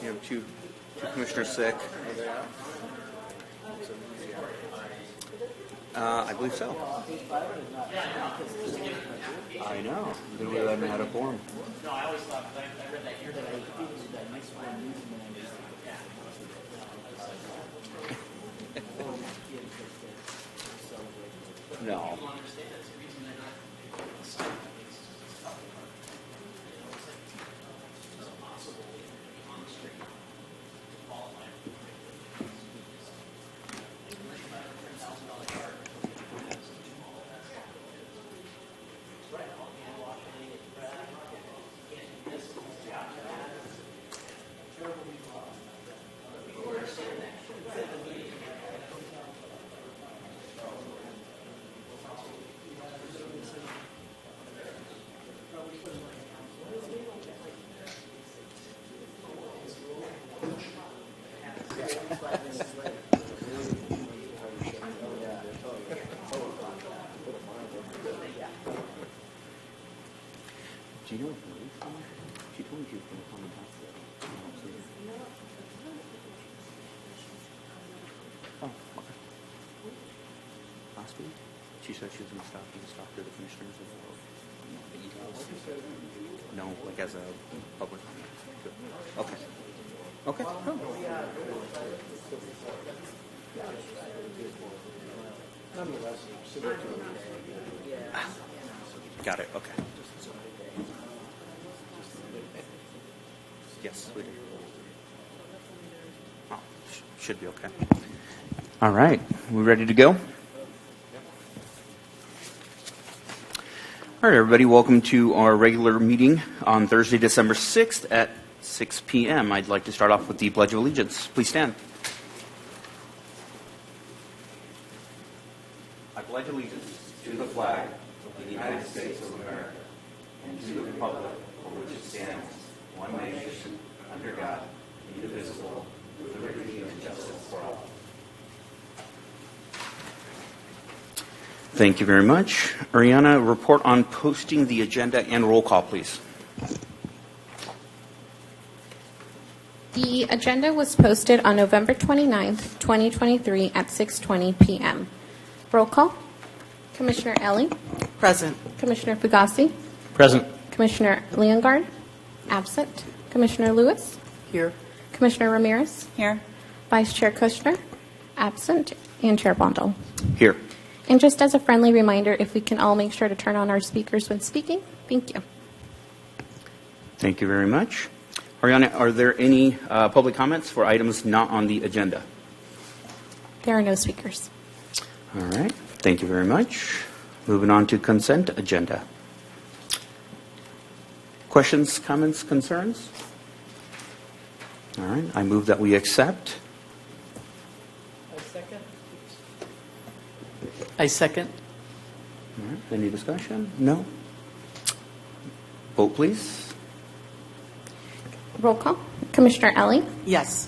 You have two commissioners sick. I believe so. I know. Then we haven't had a quorum. No, I always thought I read that here that that nice one. No. Do you know if Marie's coming? She told me she was going to come and talk to you. Oh, okay. Last week, she said she was going to stop you to talk to the commissioners as well. The emails. No, like as a public comment. Good. Okay. Okay. Oh. Got it. Okay. Yes, we do. Oh, should be okay. All right. We ready to go? All right, everybody. Welcome to our regular meeting on Thursday, December 6th at 6 p.m. I'd like to start off with the Pledge of Allegiance. Please stand. I pledge allegiance to the flag of the United States of America and to the republic for which it stands, one nation, under God, indivisible, with liberty and justice for all. Thank you very much. Ariana, report on posting the agenda and roll call, please. The agenda was posted on November 29th, 2023 at 6:20 p.m. Roll call. Commissioner Ellie. Present. Commissioner Fugazi. Present. Commissioner Leongard. Absent. Commissioner Lewis. Here. Commissioner Ramirez. Here. Vice Chair Kushner. Absent. And Chair Bondal. Here. And just as a friendly reminder, if we can all make sure to turn on our speakers when speaking. Thank you. Thank you very much. Ariana, are there any public comments for items not on the agenda? There are no speakers. All right. Thank you very much. Moving on to consent agenda. Questions, comments, concerns? All right. I move that we accept. I second. All right. Any discussion? No? Vote, please. Roll call. Commissioner Ellie. Yes.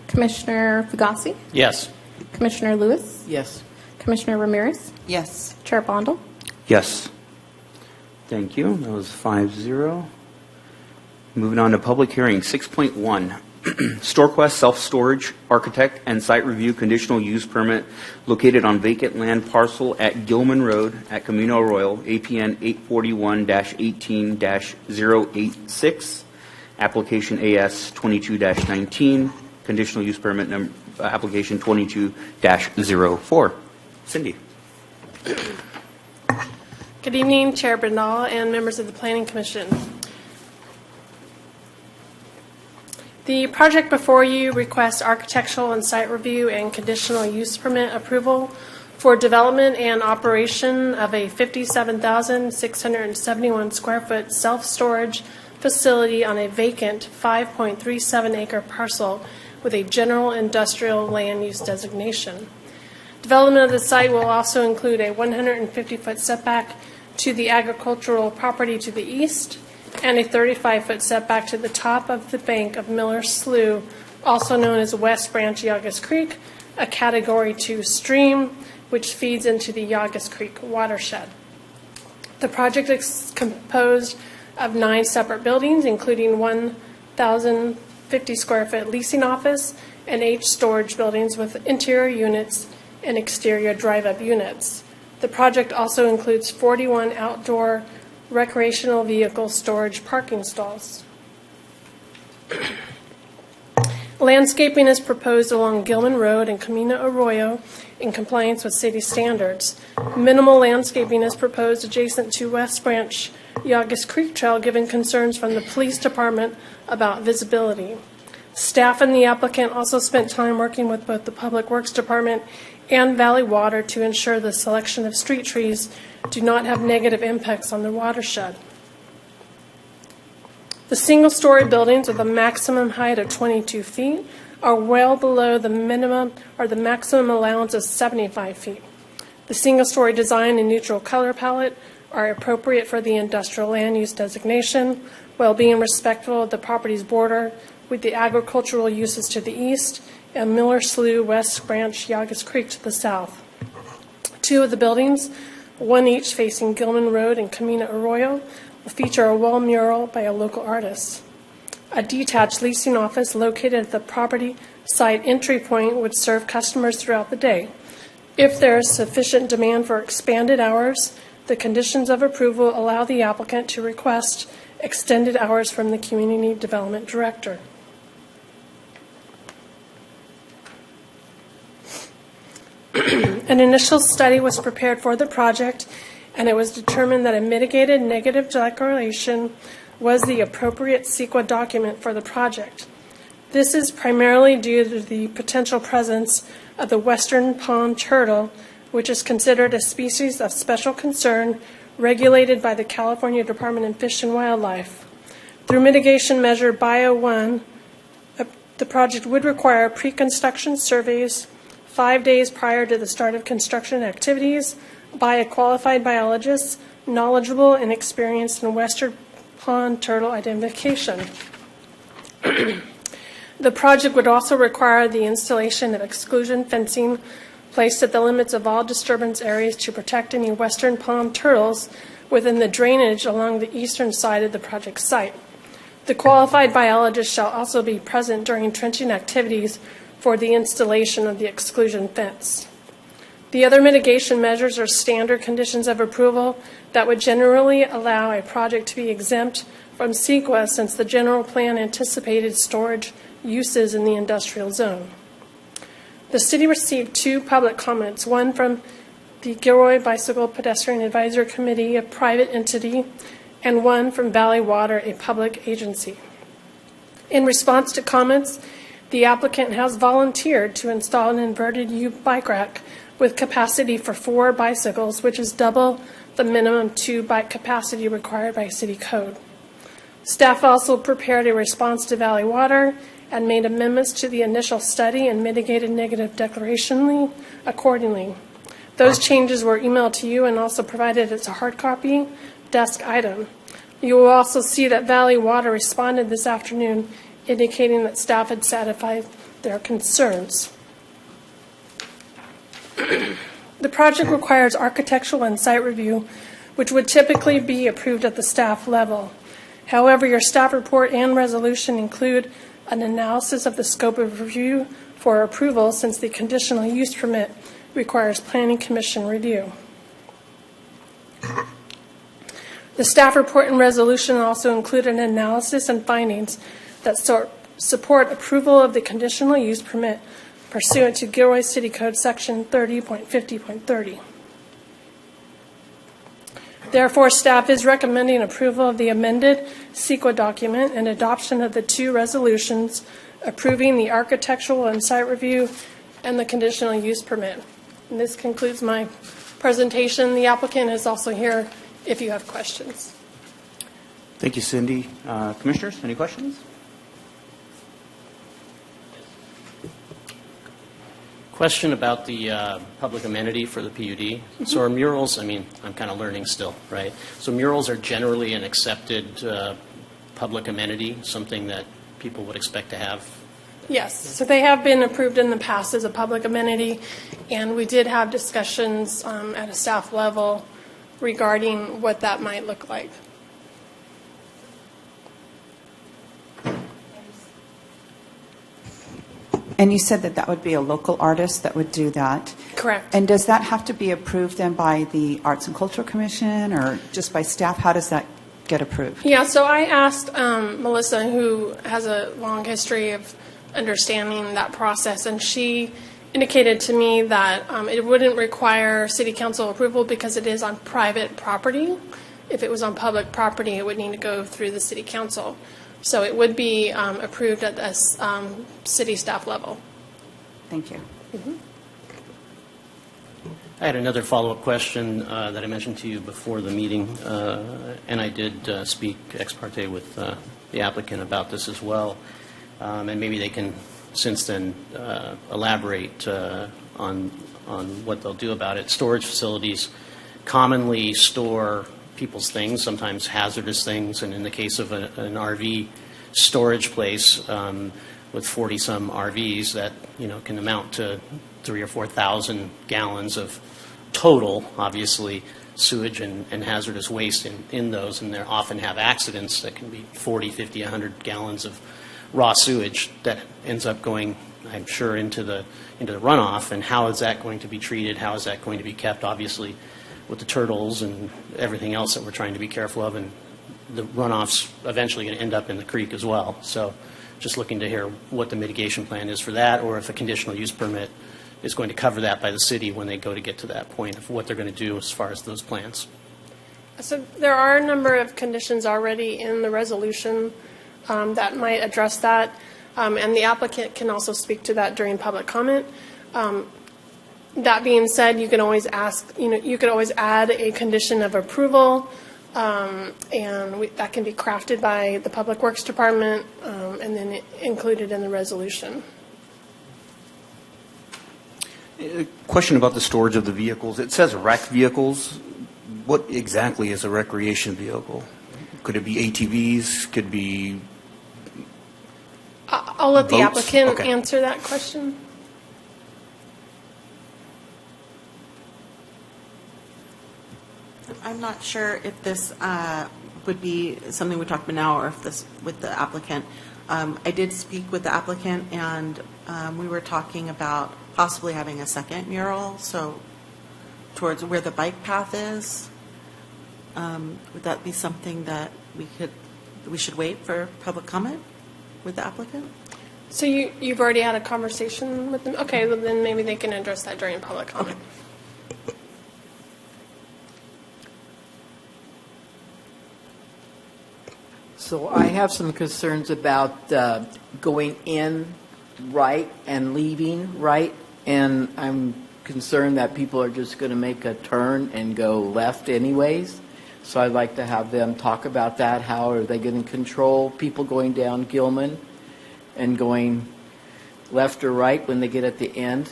Commissioner Fugazi. Yes. Commissioner Lewis. Yes. Commissioner Ramirez. Yes. Chair Bondal. Yes. Thank you. That was 5-0. Moving on to public hearing 6.1. StoreQuest Self-Storage Architect and Site Review Conditional Use Permit located on vacant land parcel at Gilman Road at Camino Arroyo, APN 841-18-086, application AS 22-19, conditional use permit application 22-04. Cindy. Good evening, Chair Brindal and members of the Planning Commission. The project before you requests architectural and site review and conditional use permit approval for development and operation of a 57,671 square foot self-storage facility on a vacant 5.37 acre parcel with a general industrial land use designation. Development of the site will also include a 150-foot setback to the agricultural property to the east and a 35-foot setback to the top of the bank of Miller Slough, also known as West Branch Yagas Creek, a Category 2 stream which feeds into the Yagas Creek watershed. The project is composed of 9 separate buildings, including 1,050 250 square foot leasing office and 8 storage buildings with interior units and exterior drive-up units. The project also includes 41 outdoor recreational vehicle storage parking stalls. Landscaping is proposed along Gilman Road and Camino Arroyo in compliance with city standards. Minimal landscaping is proposed adjacent to West Branch Yagas Creek Trail, given concerns from the police department about visibility. Staff and the applicant also spent time working with both the Public Works Department and Valley Water to ensure the selection of street trees do not have negative impacts on the watershed. The single-story buildings with a maximum height of 22 feet are well below the minimum or the maximum allowance of 75 feet. The single-story design and neutral color palette are appropriate for the industrial land use designation, while being respectful of the property's border with the agricultural uses to the east and Miller Slough, West Branch, Yagas Creek to the south. 2 of the buildings, one each facing Gilman Road and Camino Arroyo, will feature a wall mural by a local artist. A detached leasing office located at the property site entry point would serve customers throughout the day. If there is sufficient demand for expanded hours, the conditions of approval allow the applicant to request extended hours from the Community Development Director. An initial study was prepared for the project, and it was determined that a mitigated negative declaration was the appropriate CEQA document for the project. This is primarily due to the potential presence of the western pond turtle, which is considered a species of special concern regulated by the California Department of Fish and Wildlife. Through mitigation measure Bio 1, the project would require pre-construction surveys 5 days prior to the start of construction activities by a qualified biologist knowledgeable and experienced in western pond turtle identification. The project would also require the installation of exclusion fencing placed at the limits of all disturbance areas to protect any western pond turtles within the drainage along the eastern side of the project site. The qualified biologist shall also be present during trenching activities for the installation of the exclusion fence. The other mitigation measures are standard conditions of approval that would generally allow a project to be exempt from CEQA, since the general plan anticipated storage uses in the industrial zone. The city received 2 public comments, one from the Gilroy Bicycle Pedestrian Advisory Committee, a private entity, and one from Valley Water, a public agency. In response to comments, the applicant has volunteered to install an inverted U bike rack with capacity for 4 bicycles, which is double the minimum 2 bike capacity required by city code. Staff also prepared a response to Valley Water and made amendments to the initial study and mitigated negative declaration accordingly. Those changes were emailed to you and also provided as a hard copy desk item. You will also see that Valley Water responded this afternoon, indicating that staff had satisfied their concerns. The project requires architectural and site review, which would typically be approved at the staff level. However, your staff report and resolution include an analysis of the scope of review for approval, since the conditional use permit requires Planning Commission review. The staff report and resolution also include an analysis and findings that support approval of the conditional use permit pursuant to Gilroy City Code Section 30.50.30. Therefore, staff is recommending approval of the amended CEQA document and adoption of the 2 resolutions approving the architectural and site review and the conditional use permit. And this concludes my presentation. The applicant is also here if you have questions. Thank you, Cindy. Commissioners, any questions? Question about the public amenity for the PUD. So are murals, I mean, I'm kind of learning still, right? So murals are generally an accepted public amenity, something that people would expect to have? Yes, so they have been approved in the past as a public amenity, and we did have discussions at a staff level regarding what that might look like. And you said that that would be a local artist that would do that. Correct. And does that have to be approved then by the Arts and Cultural Commission or just by staff? How does that get approved? Yeah, so I asked Melissa, who has a long history of understanding that process, and she indicated to me that it wouldn't require city council approval because it is on private property. If it was on public property, it would need to go through the city council. So it would be approved at the city staff level. Thank you. I had another follow-up question that I mentioned to you before the meeting, and I did speak ex parte with the applicant about this as well. And maybe they can, since then, elaborate on what they'll do about it. Storage facilities commonly store people's things, sometimes hazardous things, and in the case of an RV storage place with 40-some RVs, that can amount to 3,000 or 4,000 gallons of total, obviously, sewage and hazardous waste in those, and they often have accidents that can be 40, 50, 100 gallons of raw sewage that ends up going, I'm sure, into the runoff. And how is that going to be treated? How is that going to be kept? Obviously, with the turtles and everything else that we're trying to be careful of, and the runoff's eventually going to end up in the creek as well. So just looking to hear what the mitigation plan is for that, or if a conditional use permit is going to cover that by the city when they go to get to that point of what they're going to do as far as those plans. So there are a number of conditions already in the resolution that might address that, and the applicant can also speak to that during public comment. That being said, you can always ask, you could always add a condition of approval, and that can be crafted by the Public Works Department and then included in the resolution. A question about the storage of the vehicles. It says rec vehicles. What exactly is a recreation vehicle? Could it be ATVs? Could it be I'll let the boats? applicant Okay. answer that question. I'm not sure if this would be something we talk about now or if this with the applicant. I did speak with the applicant, and we were talking about possibly having a second mural, so towards where the bike path is. Would that be something that we should wait for public comment with the applicant? So you've already had a conversation with them? Okay, well, then maybe they can address that during public comment. So I have some concerns about going in right and leaving right, and I'm concerned that people are just going to make a turn and go left anyways. So I'd like to have them talk about that. How are they going to control people going down Gilman and going left or right when they get at the end?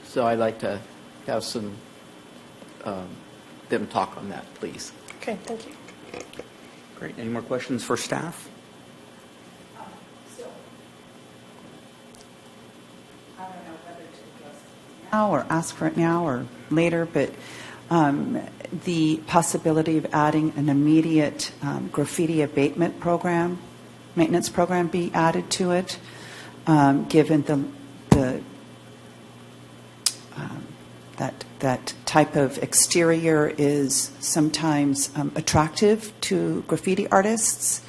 So I'd like to have some them talk on that, please. Okay, thank you. Great. Any more questions for staff? I don't know whether to address it now or ask for it now or later, but the possibility of adding an immediate graffiti abatement program, maintenance program be added to it, given that type of exterior is sometimes attractive to graffiti artists,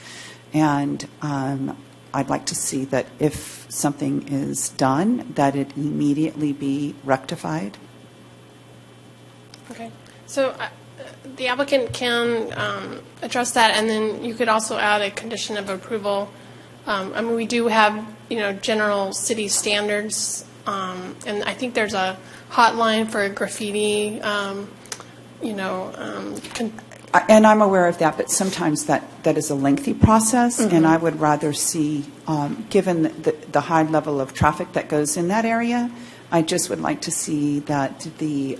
and I'd like to see that if something is done, that it immediately be rectified. Okay, so the applicant can address that, and then you could also add a condition of approval. I mean, we do have, general city standards, and I think there's a hotline for graffiti, And I'm aware of that, but sometimes that is a lengthy process, and I would rather see, given the high level of traffic that goes in that area, I just would like to see that the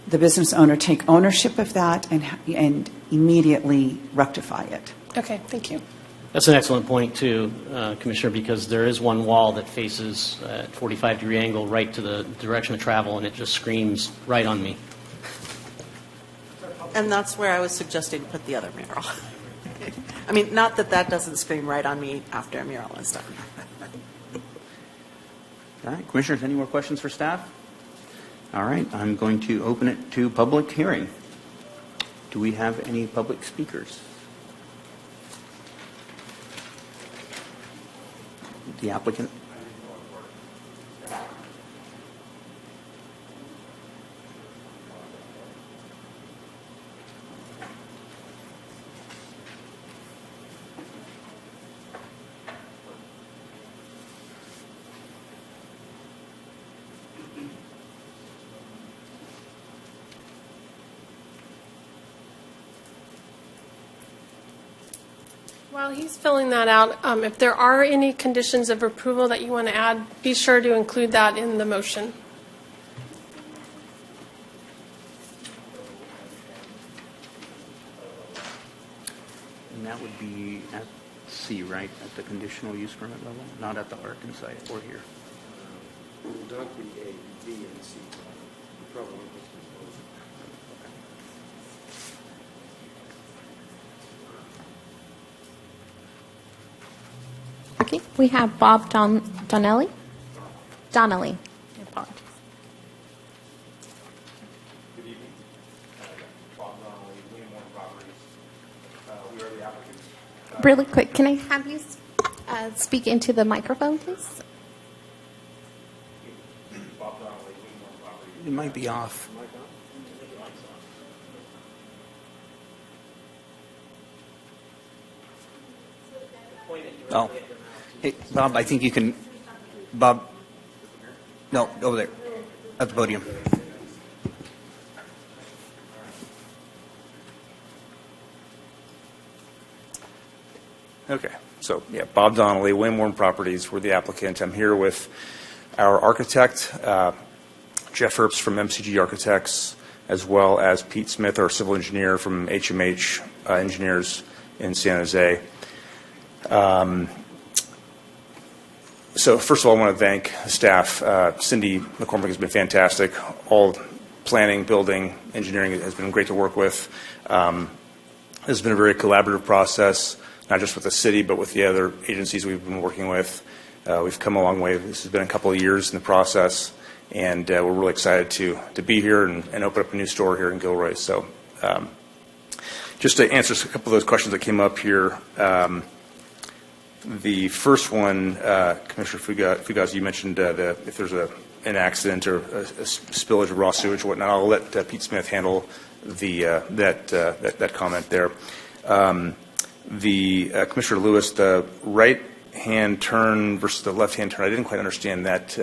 business owner take ownership of that and immediately rectify it. Okay, thank you. That's an excellent point, too, Commissioner, because there is one wall that faces at 45-degree angle right to the direction of travel, and it just screams right on me. And that's where I was suggesting put the other mural. I mean, not that doesn't scream right on me after a mural is done. right, Commissioners, any more questions for staff? All right, I'm going to open it to public hearing. Do we have any public speakers? The applicant? While he's filling that out, if there are any conditions of approval that you want to add, be sure to include that in the motion. And that would be at C, right, at the conditional use permit level, not at the Arkin site or here? Don't be A, B, and C. You probably want this one. Okay, we have Bob Donnelly. Donnelly. I apologize. Good evening. Bob Donnelly, William Properties. We are the applicants. Really quick, can I have you speak into the microphone, please? Bob Donnelly, William Properties. It might be off. Oh, hey, Bob, I think you can, Bob, no, over there, at the podium. Okay, so yeah, Bob Donnelly, William Properties. We're the applicant. I'm here with our architect, Jeff Herbst from MCG Architects, as well as Pete Smith, our civil engineer from HMH Engineers in San Jose. So first of all, I want to thank the staff. Cindy McCormick has been fantastic. All planning, building, engineering has been great to work with. This has been a very collaborative process, not just with the city, but with the other agencies we've been working with. We've come a long way. This has been a couple of years in the process, and we're really excited to be here and open up a new store here in Gilroy. So just to answer a couple of those questions that came up here, the first one, Commissioner Fugazi, you mentioned if there's an accident or a spillage of raw sewage or whatnot. I'll let Pete Smith handle that comment there. Commissioner Lewis, the right-hand turn versus the left-hand turn, I didn't quite understand that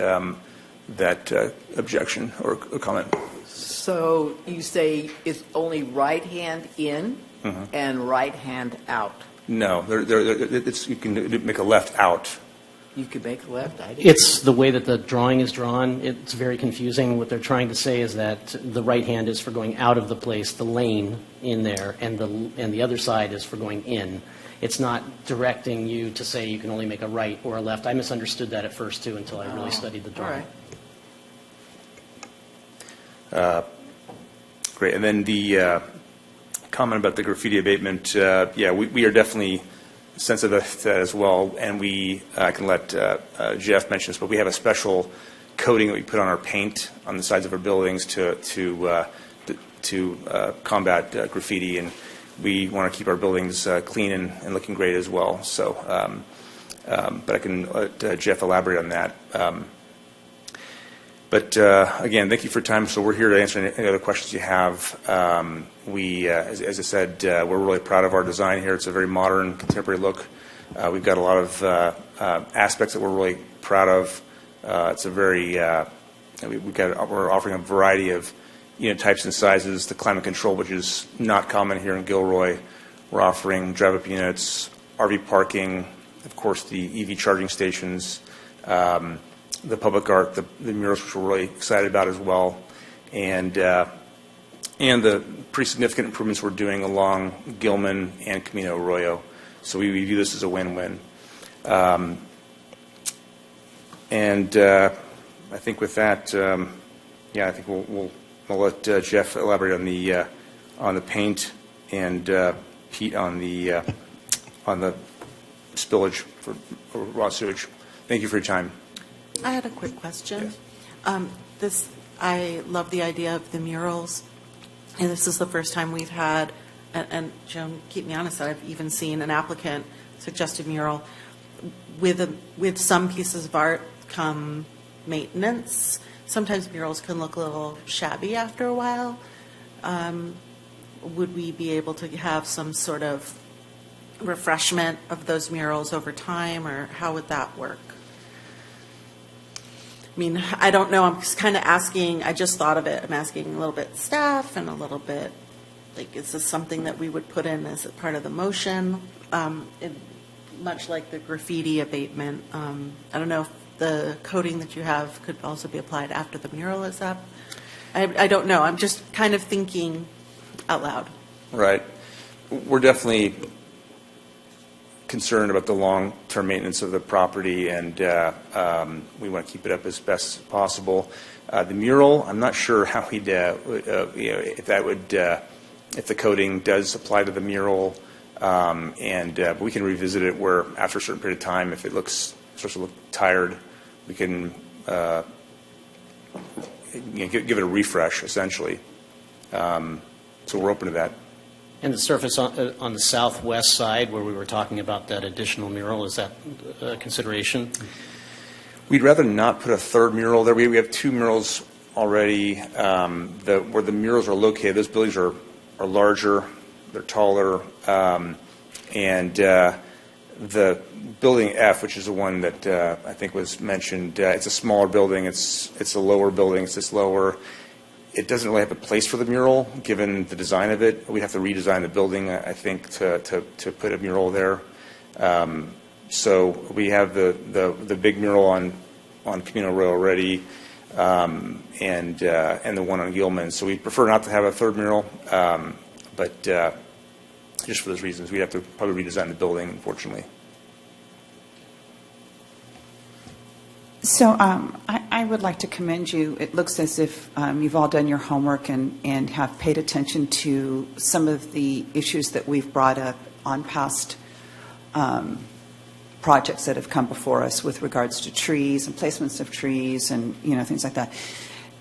objection or comment. So you say it's only right hand in and right hand out. No, you can make a left out. You could make a left. I didn't. It's the way that the drawing is drawn. It's very confusing. What they're trying to say is that the right hand is for going out of the place, the lane in there, and the other side is for going in. It's not directing you to say you can only make a right or a left. I misunderstood that at first, too, until I really studied the drawing. All right. Great. And then the comment about the graffiti abatement, yeah, we are definitely sensitive to that as well. And I can let Jeff mention this, but we have a special coating that we put on our paint on the sides of our buildings to combat graffiti. And we want to keep our buildings clean and looking great as well. So, but I can let Jeff elaborate on that. But again, thank you for your time. So we're here to answer any other questions you have. As I said, we're really proud of our design here. It's a very modern, contemporary look. We've got a lot of aspects that we're really proud of. It's a very we're offering a variety of unit types and sizes. The climate control, which is not common here in Gilroy. We're offering drive-up units, RV parking, of course, the EV charging stations. The public art, the murals, which we're really excited about as well, and the pretty significant improvements we're doing along Gilman and Camino Arroyo. So we view this as a win-win. And I think with that, I think we'll let Jeff elaborate on the paint and Pete on the spillage for raw sewage. Thank you for your time. I had a quick question. I love the idea of the murals, and this is the first time we've had, and Joan, keep me honest, that I've even seen an applicant suggest a mural. With some pieces of art come maintenance. Sometimes murals can look a little shabby after a while. Would we be able to have some sort of refreshment of those murals over time, or how would that work? I mean, I don't know. I'm just kind of asking. I just thought of it. I'm asking a little bit staff and a little bit, like, is this something that we would put in as a part of the motion? Much like the graffiti abatement. I don't know if the coding that you have could also be applied after the mural is up. I don't know. I'm just kind of thinking out loud. Right. We're definitely concerned about the long-term maintenance of the property, and we want to keep it up as best as possible. The mural, I'm not sure how we'd, if that would, if the coding does apply to the mural, but we can revisit it where after a certain period of time, if it starts to look tired, we can give it a refresh, essentially. So we're open to that. And the surface on the southwest side where we were talking about that additional mural, is that a consideration? We'd rather not put a third mural there. We have two murals already. Where the murals are located, those buildings are larger, they're taller, and the building F, which is the one that I think was mentioned, it's a smaller building. It's a lower building. It's just lower. It doesn't really have a place for the mural, given the design of it. We'd have to redesign the building, I think, to put a mural there. So we have the big mural on Camino Row already, and the one on Gilman. So we prefer not to have a third mural, but just for those reasons, we'd have to probably redesign the building, unfortunately. So I would like to commend you. It looks as if you've all done your homework and have paid attention to some of the issues that we've brought up on past projects that have come before us with regards to trees and placements of trees and things like that.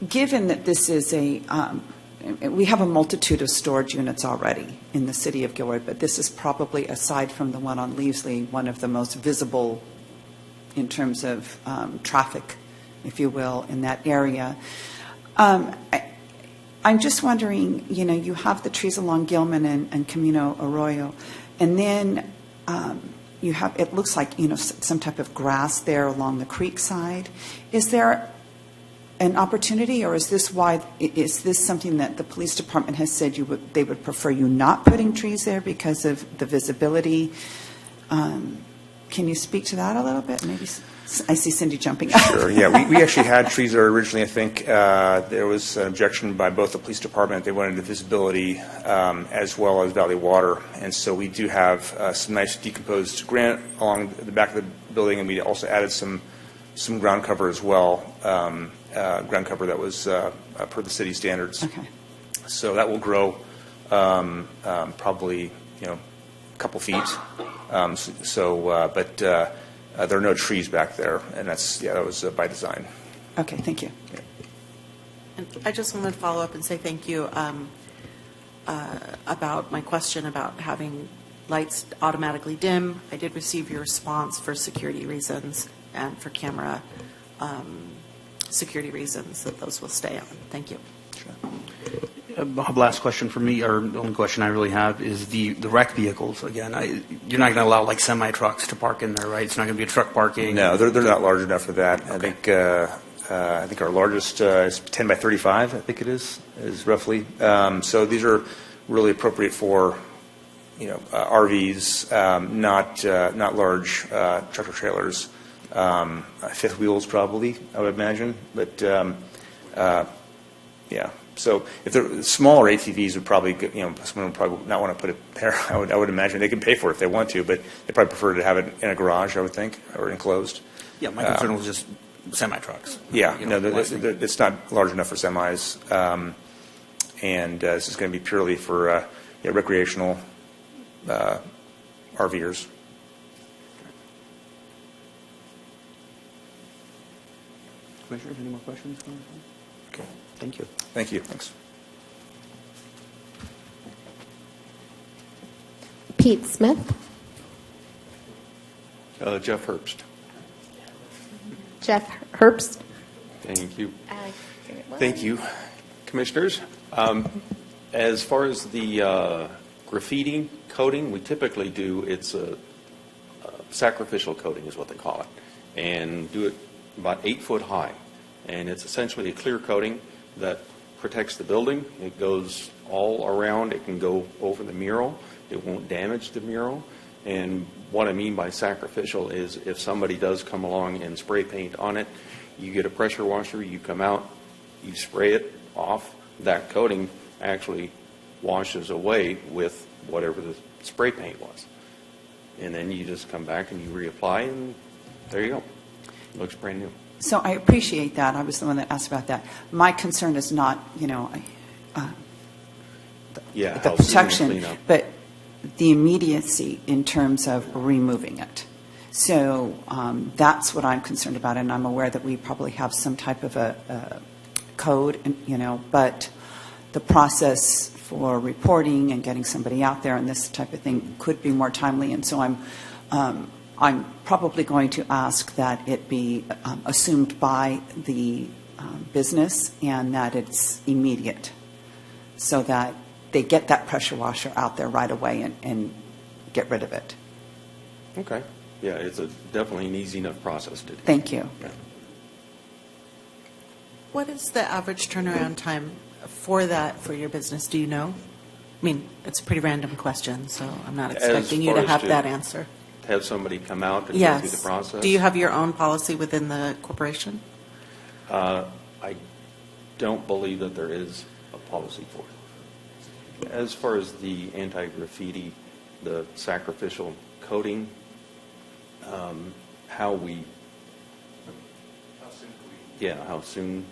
Given that this is we have a multitude of storage units already in the city of Gilroy, but this is probably, aside from the one on Leavesley, one of the most visible in terms of traffic, if you will, in that area. I'm just wondering, you have the trees along Gilman and Camino Arroyo, and then you have, it looks like, some type of grass there along the creek side. Is there an opportunity, or is this something that the police department has said they would prefer you not putting trees there because of the visibility? Can you speak to that a little bit? Maybe I see Cindy jumping up. Sure. Yeah, we actually had trees there originally. I think there was an objection by both the police department. They wanted the visibility as well as Valley Water, and so we do have some nice decomposed granite along the back of the building, and we also added some ground cover as well. Ground cover that was per the city standards. Okay. So that will grow probably a couple feet. But there are no trees back there, and that was by design. Okay, thank you. Yeah. And I just wanted to follow up and say thank you about my question about having lights automatically dim. I did receive your response for security reasons and for camera security reasons that those will stay on. Thank you. Bob, last question for me, or the only question I really have, is the rec vehicles. Again, you're not going to allow like semi-trucks to park in there, right? It's not going to be a truck parking. No, they're not large enough for that. Okay. I think our largest is 10 by 35. I think it is roughly. So these are really appropriate for RVs, not large tractor trailers. Fifth wheels probably, I would imagine, but yeah. So if they're smaller ATVs, would probably someone would probably not want to put it there. I would imagine they can pay for it if they want to, but they probably prefer to have it in a garage, I would think, or enclosed. Yeah, my concern was just semi trucks. Yeah, it's not large enough for semis, and this is going to be purely for recreational RVers. Commissioners, any more questions? Okay. Thank you. Thank you. Thanks. Pete Smith, Jeff Herbst. Jeff Herbst. Thank you. Uh, Thank you, Commissioners. As far as the graffiti coating, we typically do, it's a sacrificial coating is what they call it, and do it about 8 foot high. And it's essentially a clear coating that protects the building. It goes all around. It can go over the mural. It won't damage the mural. And what I mean by sacrificial is if somebody does come along and spray paint on it, you get a pressure washer, you come out, you spray it off, that coating actually washes away with whatever the spray paint was. And then you just come back and you reapply, and there you go. Looks brand new. So I appreciate that. I was the one that asked about that. My concern is not, Yeah, the how soon you protection, clean up. but the immediacy in terms of removing it. So that's what I'm concerned about, and I'm aware that we probably have some type of a code, but the process for reporting and getting somebody out there and this type of thing could be more timely. And so I'm probably going to ask that it be assumed by the business and that it's immediate, so that they get that pressure washer out there right away and get rid of it. Okay. Yeah, it's definitely an easy enough process to do. Thank you. Yeah. What is the average turnaround time for that for your business? Do you know? I mean, it's a pretty random question, so I'm not As expecting you far to as have to- that answer. Have somebody come out and go through the Yes. process? Do you have your own policy within the corporation? I don't believe that there is a policy for it. As far as the anti-graffiti, the sacrificial coating, how we... How soon?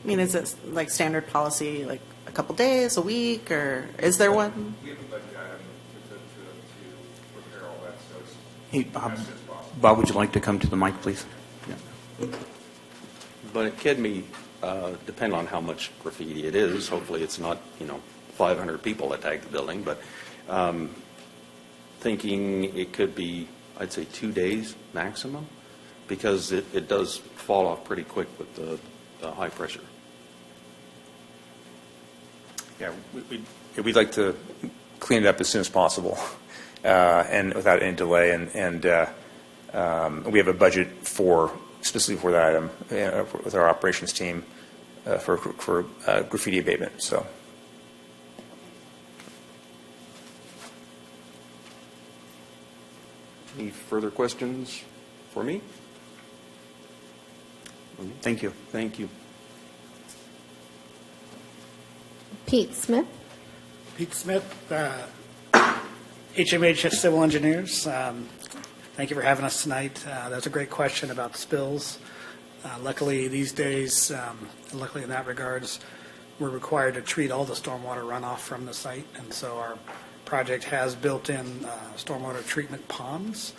I mean, is it like standard policy, like a couple days, a week, or is there one? We have a budget item to prepare all that, so it's Hey, Bob, would you like to come to the mic, please? Yeah. But it can be, depend on how much graffiti it is. Hopefully, it's not, 500 people that tag the building, but thinking it could be, I'd say 2 days maximum, because it does fall off pretty quick with the high pressure. Yeah, we'd like to clean it up as soon as possible and without any delay. And we have a budget specifically for that item with our operations team for graffiti abatement. So. Any further questions for me? Thank you. Thank you. Pete Smith. Pete Smith, HMH Civil Engineers. Thank you for having us tonight. That's a great question about spills. Luckily, these days, luckily in that regards, we're required to treat all the stormwater runoff from the site, and so our project has built-in stormwater treatment ponds,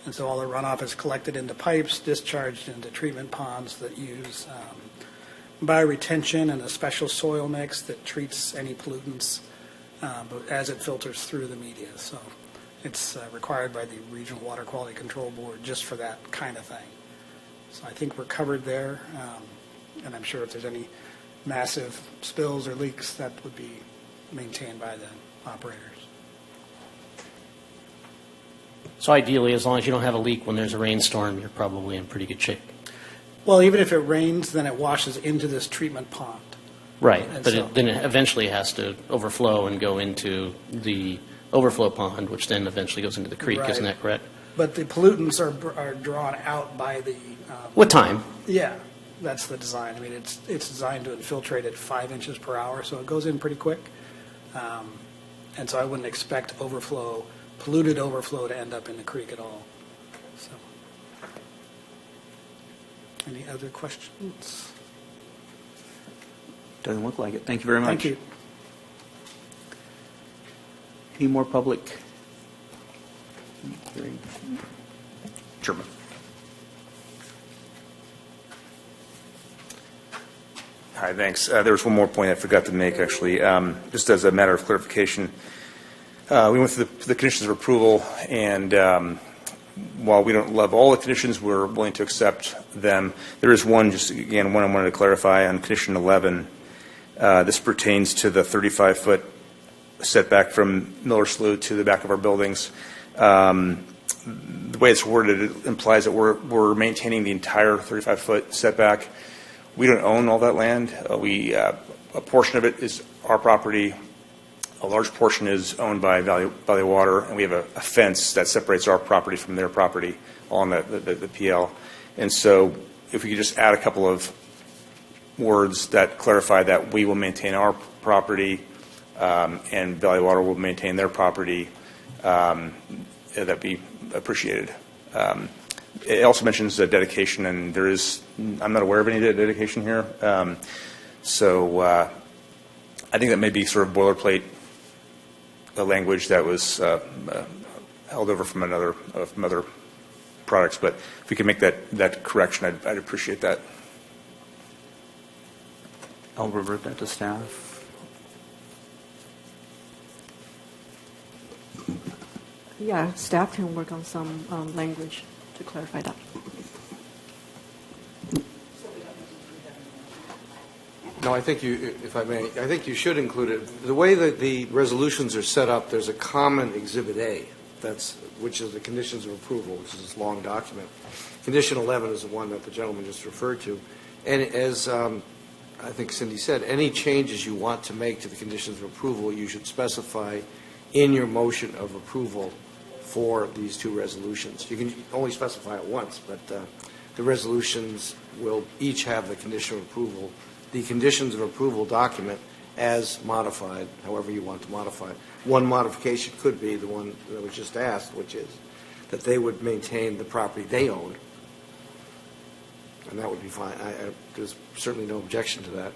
and so all the runoff is collected into pipes, discharged into treatment ponds that use bioretention and a special soil mix that treats any pollutants but as it filters through the media. So it's required by the Regional Water Quality Control Board just for that kind of thing. So I think we're covered there, and I'm sure if there's any massive spills or leaks, that would be maintained by the operators. So ideally, as long as you don't have a leak when there's a rainstorm, you're probably in pretty good shape. Well, even if it rains, then it washes into this treatment pond. Right, And but so- then it eventually has to overflow and go into the overflow pond, which then eventually goes into the creek, isn't Right. that correct? But the pollutants are drawn out by the, With time. yeah, that's the design. I mean, it's designed to infiltrate at 5 inches per hour, so it goes in pretty quick. And so I wouldn't expect polluted overflow to end up in the creek at all. So, any other questions? Doesn't look like it. Thank you very much. Thank you. Any more public hearing? Chairman. Hi, thanks. There was one more point I forgot to make, actually. Just as a matter of clarification, we went through the conditions of approval, and while we don't love all the conditions, we're willing to accept them. There is one, just again, one I wanted to clarify on condition 11. This pertains to the 35-foot setback from Miller Slough to the back of our buildings. The way it's worded, it implies that we're maintaining the entire 35-foot setback. We don't own all that land. A portion of it is our property. A large portion is owned by Valley Water, and we have a fence that separates our property from their property on the PL. And so if we could just add a couple of words that clarify that we will maintain our property and Valley Water will maintain their property, that'd be appreciated. It also mentions dedication, and I'm not aware of any dedication here. So I think that may be sort of boilerplate language that was held over from other products. But if we can make that correction, I'd appreciate that. I'll revert that to staff. Yeah, staff can work on some language to clarify that. No, I think if I may, I think you should include it. The way that the resolutions are set up, there's a common Exhibit A, which is the conditions of approval, which is this long document. Condition 11 is the one that the gentleman just referred to. And as I think Cindy said, any changes you want to make to the conditions of approval, you should specify in your motion of approval for these two resolutions. You can only specify it once, but the resolutions will each have the condition of approval, the conditions of approval document as modified, however you want to modify it. One modification could be the one that was just asked, which is that they would maintain the property they owned, and that would be fine. There's certainly no objection to that.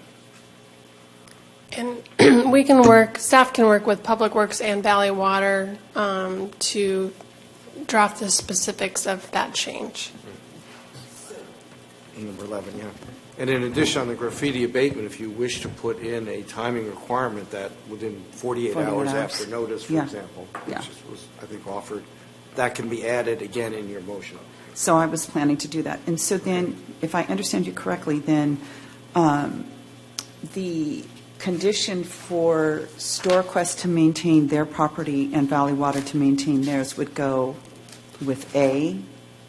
And staff can work with Public Works and Valley Water to draft the specifics of that change. Number 11, yeah. And in addition, on the graffiti abatement, if you wish to put in a timing requirement that within 48 hours after notice, for example, which was, I think, offered, that can be added again in your motion. So I was planning to do that. And so then, if I understand you correctly, then the condition for StoreQuest to maintain their property and Valley Water to maintain theirs would go with A?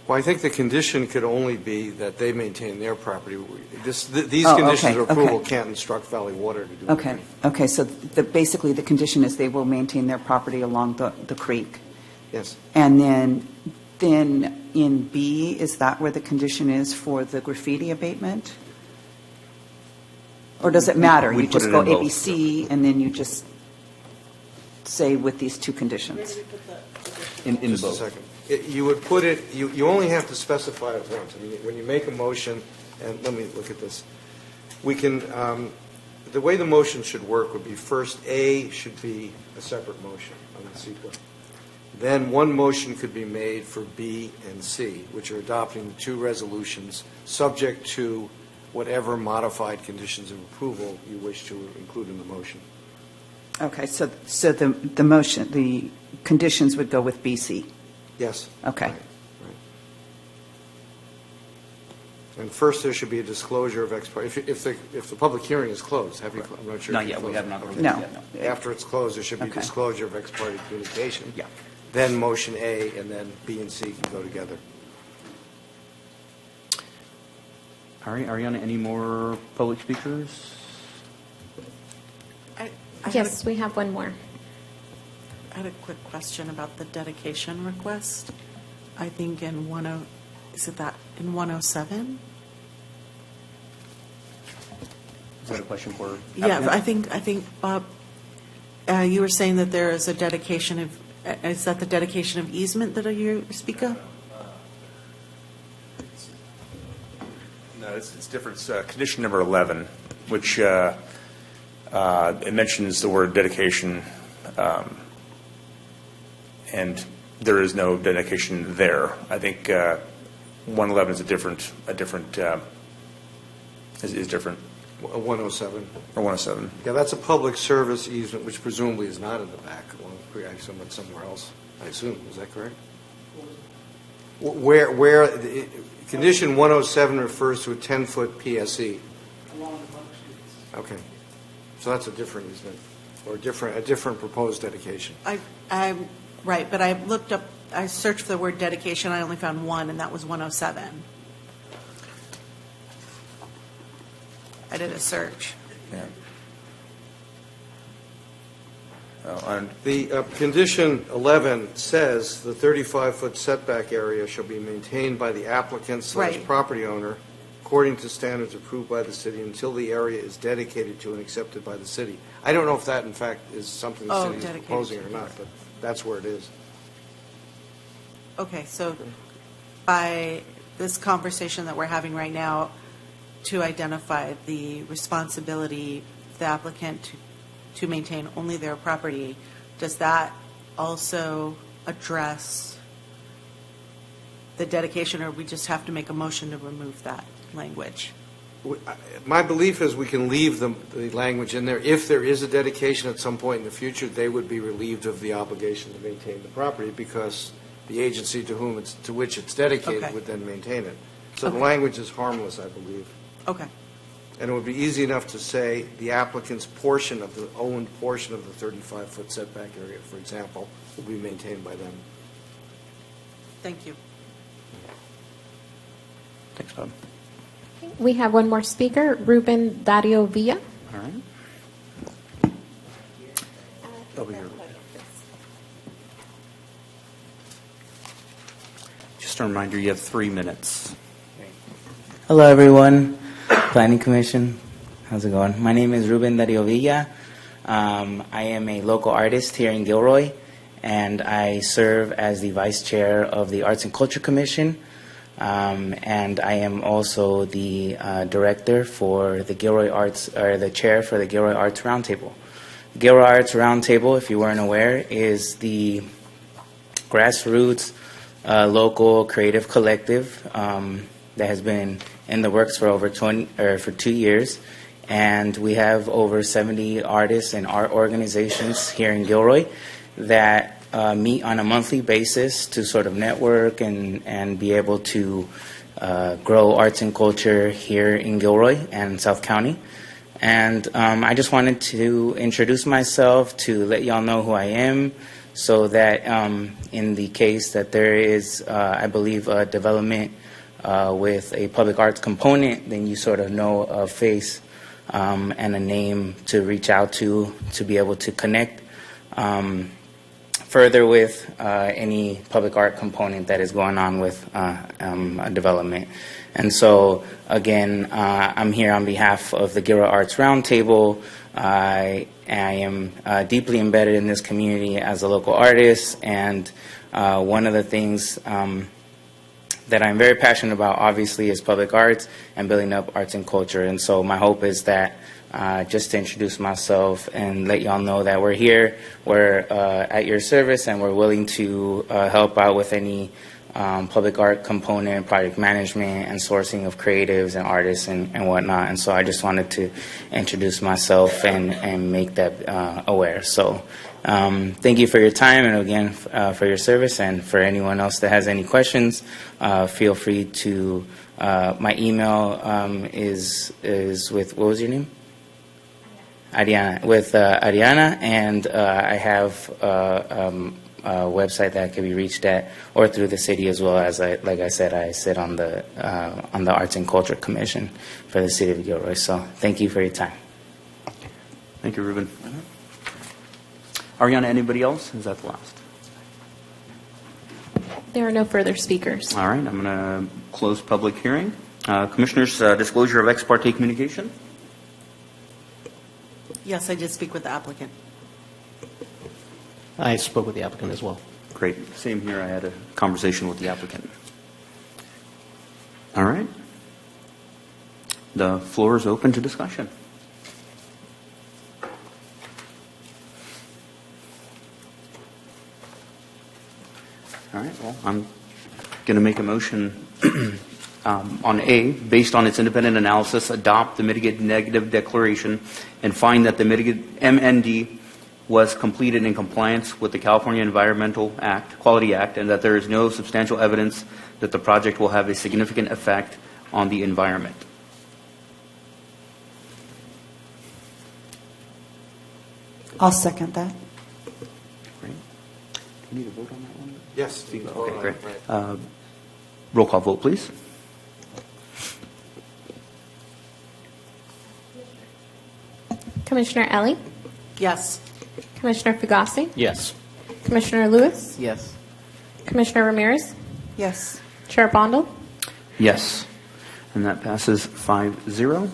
Well, I think the condition could only be that they maintain their property. These conditions of approval can't instruct Valley Water to do anything. Okay, so basically the condition is they will maintain their property along the creek. Yes. And then in B, is that where the condition is for the graffiti abatement? Or does it matter? We You just put it go in both. ABC and then you just say with these two conditions? In Just both. a second. You would put it, you only have to specify it once. I mean, when you make a motion, and let me look at this. We can, the way the motion should work would be first A should be a separate motion on the sequence. Then one motion could be made for B and C, which are adopting the two resolutions, subject to whatever modified conditions of approval you wish to include in the motion. Okay, so the motion, the conditions would go with BC? Yes. Okay. Right. And first, there should be a disclosure of expiration. If the public hearing is closed, have you? I'm not sure. Not if you yet, we closed have it. not Okay. closed it No. yet, After it's closed, there should be Okay. disclosure of ex parte communication. Yeah. Then motion A, and then B and C can go together. All right, Ariana, any more public speakers? I Yes, we have one more. had a quick question about the dedication request. I think in in 107? Is that a question for? Yeah, applicant? I think, Bob, you were saying that there is a dedication of, is that the dedication of easement that you speak of? No, it's different. It's condition number 11, which it mentions the word dedication, and there is no dedication there. I think 111 is is different. 107. Or 107? Yeah, that's a public service easement, which presumably is not in the back, somewhere else, I assume. Is that correct? Condition 107 refers to a 10-foot PSE. Along the public streets. Okay. So that's a different easement, or a different proposed dedication. I'm right, but I looked up, I searched for the word dedication, I only found one, and that was 107. I did a search. Yeah. The condition 11 says the 35-foot setback area shall be maintained by the applicant / Right. property owner according to standards approved by the city until the area is dedicated to and accepted by the city. I don't know if that, in fact, is something the city is dedicated proposing to or the not, but that's where it is. Okay, so by this conversation that we're having right now, to identify the responsibility of the applicant to maintain only their property, does that also address the dedication, or we just have to make a motion to remove that language? My belief is we can leave the language in there. If there is a dedication at some point in the future, they would be relieved of the obligation to maintain the property because the agency to which it's dedicated Okay. would then maintain it. So the Okay. language is harmless, I believe. Okay, And it would be easy enough to say the applicant's portion of the owned portion of the 35-foot setback area, for example, will be maintained by them. thank you. Thanks, Bob. We have one more speaker, Ruben Dario Villa. All right. Over here. Just a reminder, you have 3 minutes. Hello, everyone. Planning Commission. How's it going? My name is Ruben Dario Villa. I am a local artist here in Gilroy, and I serve as the Vice Chair of the Arts and Culture Commission. And I am also the Director for the Gilroy Arts, or the Chair for the Gilroy Arts Roundtable. The Gilroy Arts Roundtable, if you weren't aware, is the grassroots local creative collective that has been in the works for over 2 years, and we have over 70 artists and art organizations here in Gilroy that meet on a monthly basis to sort of network and be able to grow arts and culture here in Gilroy and South County. And I just wanted to introduce myself to let y'all know who I am, so that in the case that there is, I believe, a development with a public arts component, then you sort of know a face and a name to reach out to be able to connect further with any public art component that is going on with a development. And so, again, I'm here on behalf of the Gilroy Arts Roundtable. I am deeply embedded in this community as a local artist, and one of the things that I'm very passionate about, obviously, is public arts and building up arts and culture. And so my hope is that just to introduce myself and let y'all know that we're here, we're at your service, and we're willing to help out with any public art component, project management, and sourcing of creatives and artists and whatnot. And so I just wanted to introduce myself and make that aware. So thank you for your time, and again, for your service. And for anyone else that has any questions, feel free to, my email is with, what was your name? Ariana, with Ariana, and I have a website that can be reached at, or through the city as well. As like I said, I sit on the Arts and Culture Commission for the City of Gilroy. So thank you for your time. Thank you, Ruben. Ariana, anybody else? Is that the last? There are no further speakers. All right, I'm going to close public hearing. Commissioners, disclosure of ex parte communication. Yes, I did speak with the applicant. I spoke with the applicant as well. Great. Same here. I had a conversation with the applicant. All right. The floor is open to discussion. All right. Well, I'm going to make a motion On A, based on its independent analysis, adopt the mitigated negative declaration and find that the mitigated MND was completed in compliance with the California Environmental Quality Act, and that there is no substantial evidence that the project will have a significant effect on the environment. I'll second that. Great. Do you need a vote on that one? Yes. Okay, great. Roll call vote, please. Commissioner Ellie, Yes. Commissioner Fugazi, Yes. Commissioner Lewis, Yes. Commissioner Ramirez, Yes. Chair Bondal. Yes. And that passes 5-0.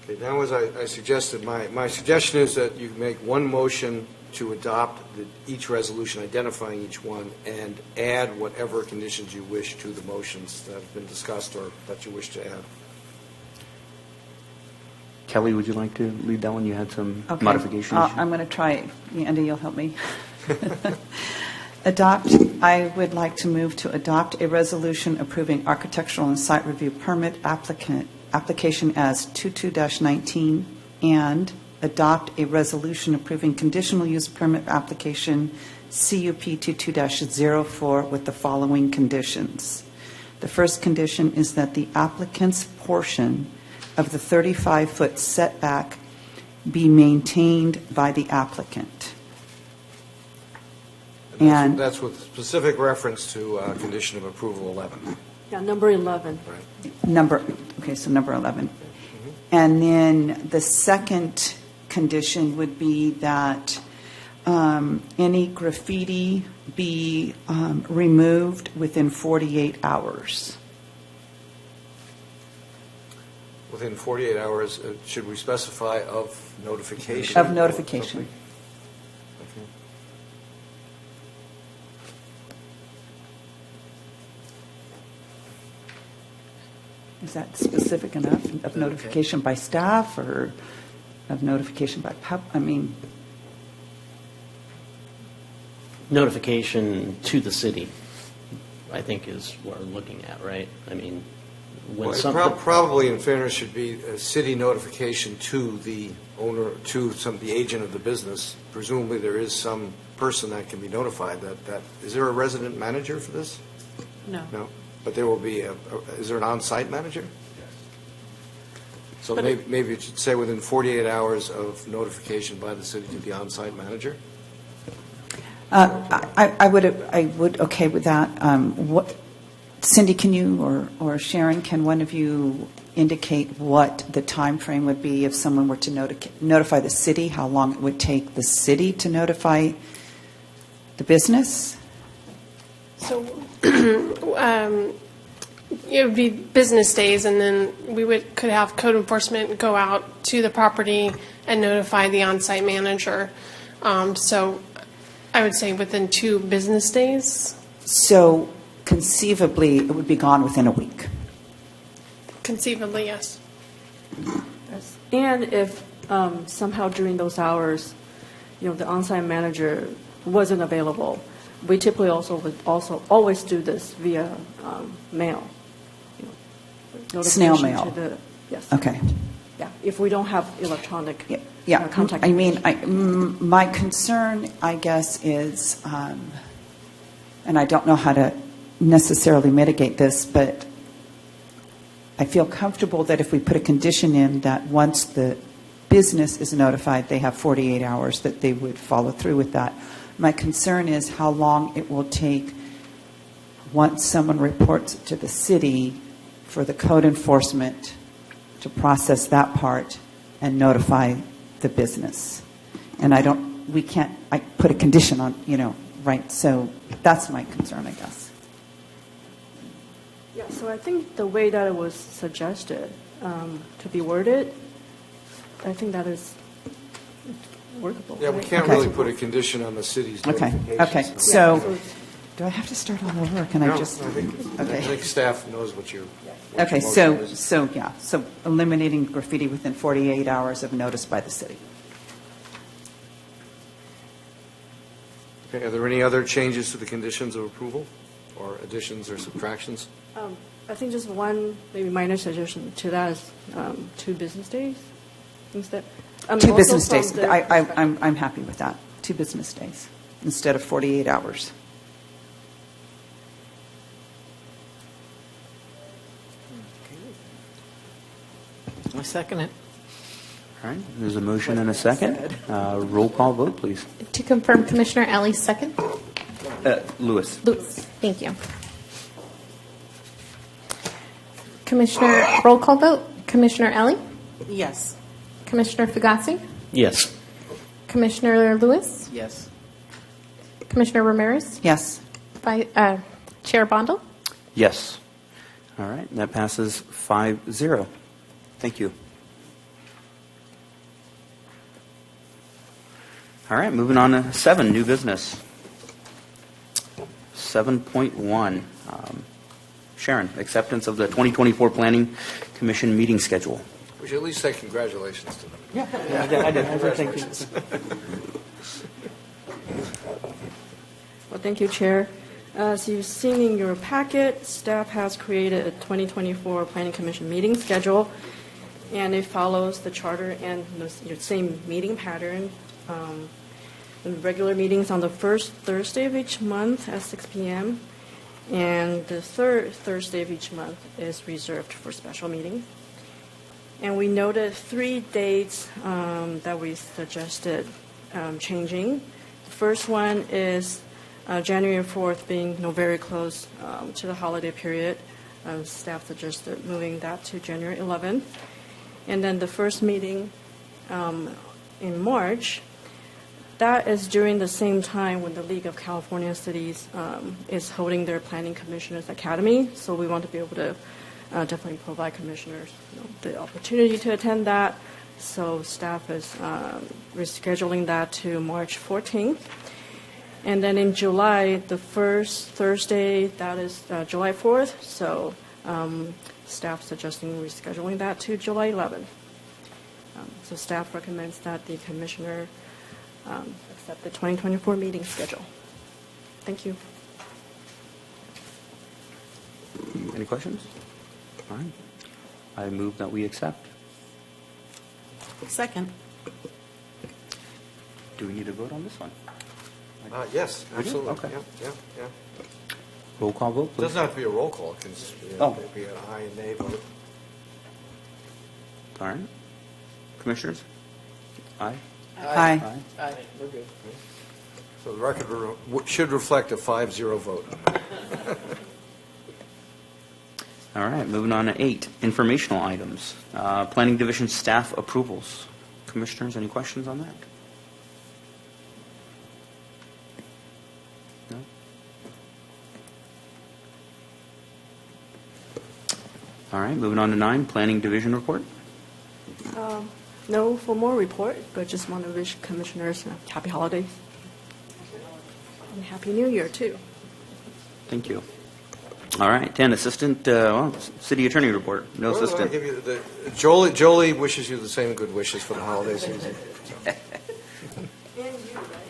Okay, now, as I suggested, my suggestion is that you make one motion to adopt each resolution, identifying each one, and add whatever conditions you wish to the motions that have been discussed or that you wish to add. Kelly, would you like to lead that one? You had some Okay. modifications. I'm going to try. Andy, you'll help me. I would like to move to adopt a resolution approving architectural and site review permit application as 22-19 and adopt a resolution approving conditional use permit application CUP 22-04 with the following conditions. The first condition is that the applicant's portion of the 35-foot setback be maintained by the applicant. And That's with specific reference to condition of approval 11. Yeah, number 11. number 11. And then the second condition would be that any graffiti be removed within 48 hours. Within 48 hours, should we specify of notification? Of notification. Okay. Is that specific enough? Of notification by staff or of notification by Notification to the city, I think, is what we're looking at, right? I mean, when Well, it something... probably, in fairness, should be a city notification to the owner, to the agent of the business. Presumably, there is some person that can be notified. Is there a resident manager for this? No. No, but there will be is there an on-site manager? Yes. So But maybe it should say within 48 hours of notification by the city to the on-site manager? I would okay with that. Cindy, can you or Sharon, can one of you indicate what the time frame would be if someone were to notify the city? How long it would take the city to notify the business? So it would be business days, and then we could have code enforcement go out to the property and notify the on-site manager. So I would say within 2 business days. So conceivably, it would be gone within a week. Conceivably, yes. Yes. And if somehow during those hours, the on-site manager wasn't available, we typically would always do this via mail. Snail Notification mail. Yes. Okay. Yeah, if we don't have electronic Yeah, contact. I mean, my concern, I guess, is, and I don't know how to necessarily mitigate this, but I feel comfortable that if we put a condition in that once the business is notified, they have 48 hours, that they would follow through with that. My concern is how long it will take once someone reports it to the city for the code enforcement to process that part and notify the business. And I put a condition on, right? So that's my concern, I guess. Yeah, so I think the way that it was suggested to be worded, I think that is workable. Yeah, we right? can't Okay. really put a condition on the city's Okay, notification. okay. Yeah, So do I have to start all over, or can No, I just? I Okay. think staff knows what your Okay, motion is. so eliminating graffiti within 48 hours of notice by the city. Okay, are there any other changes to the conditions of approval? or additions or subtractions? I think just one maybe minor suggestion to that is 2 business days instead. Two Also business from days. the- I'm happy with that. 2 business days instead of 48 hours. I second it. All right, there's a motion and a second. Roll call vote, please. To confirm, Commissioner Ellie, second. Lewis. Lewis, thank you. Commissioner, roll call vote. Commissioner Ellie? Yes. Commissioner Fugazi? Yes. Commissioner Lewis? Yes. Commissioner Ramirez? Yes. Chair Bondal? Yes. All right, that passes 5-0. Thank you. All right, moving on to 7, new business. 7.1, Sharon, acceptance of the 2024 Planning Commission meeting schedule. We should at least say congratulations to them. Yeah, I did. Thank you. Well, thank you, Chair. As you've seen in your packet, staff has created a 2024 Planning Commission meeting schedule, and it follows the charter and the same meeting pattern. The regular meetings on the first Thursday of each month at 6 p.m., and the third Thursday of each month is reserved for special meetings. And we noted 3 dates that we suggested changing. The first one is January 4th, being very close to the holiday period. Staff suggested moving that to January 11th. And then the first meeting in March, that is during the same time when the League of California Cities is holding their Planning Commissioners Academy. So we want to be able to definitely provide commissioners the opportunity to attend that. So staff is rescheduling that to March 14th. And then in July, the first Thursday, that is July 4th. So staff suggesting rescheduling that to July 11th. So staff recommends that the commissioner accept the 2024 meeting schedule. Thank you. Any questions? All right. I move that we accept. Second. Do we need to vote on this one? Yes, We do? absolutely. Okay. Yeah. Roll call vote, It please. doesn't have to be a roll call. It can just be an aye and nay vote. All right. Commissioners? Aye? Aye. Aye, we're good. So the record should reflect a 5-0 vote. All right, moving on to 8, informational items. Planning Division staff approvals. Commissioners, any questions on that? No? All right, moving on to 9, Planning Division report. No formal report, but just want to wish commissioners happy holidays. And Happy New Year, too. Thank you. All right, 10, Assistant, City Attorney report. No Well, I assistant. give you Jolie wishes you the same good wishes for the holiday season.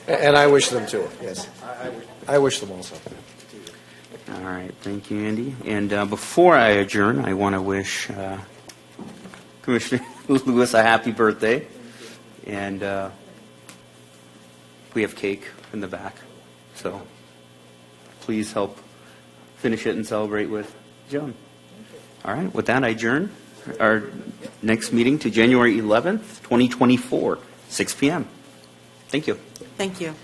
And I wish them too, yes. I wish them also. All right, thank you, Andy. And before I adjourn, I want to wish Commissioner Lewis a happy birthday. And we have cake in the back, so please help finish it and celebrate with Joan. All right, with that, I adjourn our next meeting to January 11th, 2024, 6 p.m. Thank you. Thank you.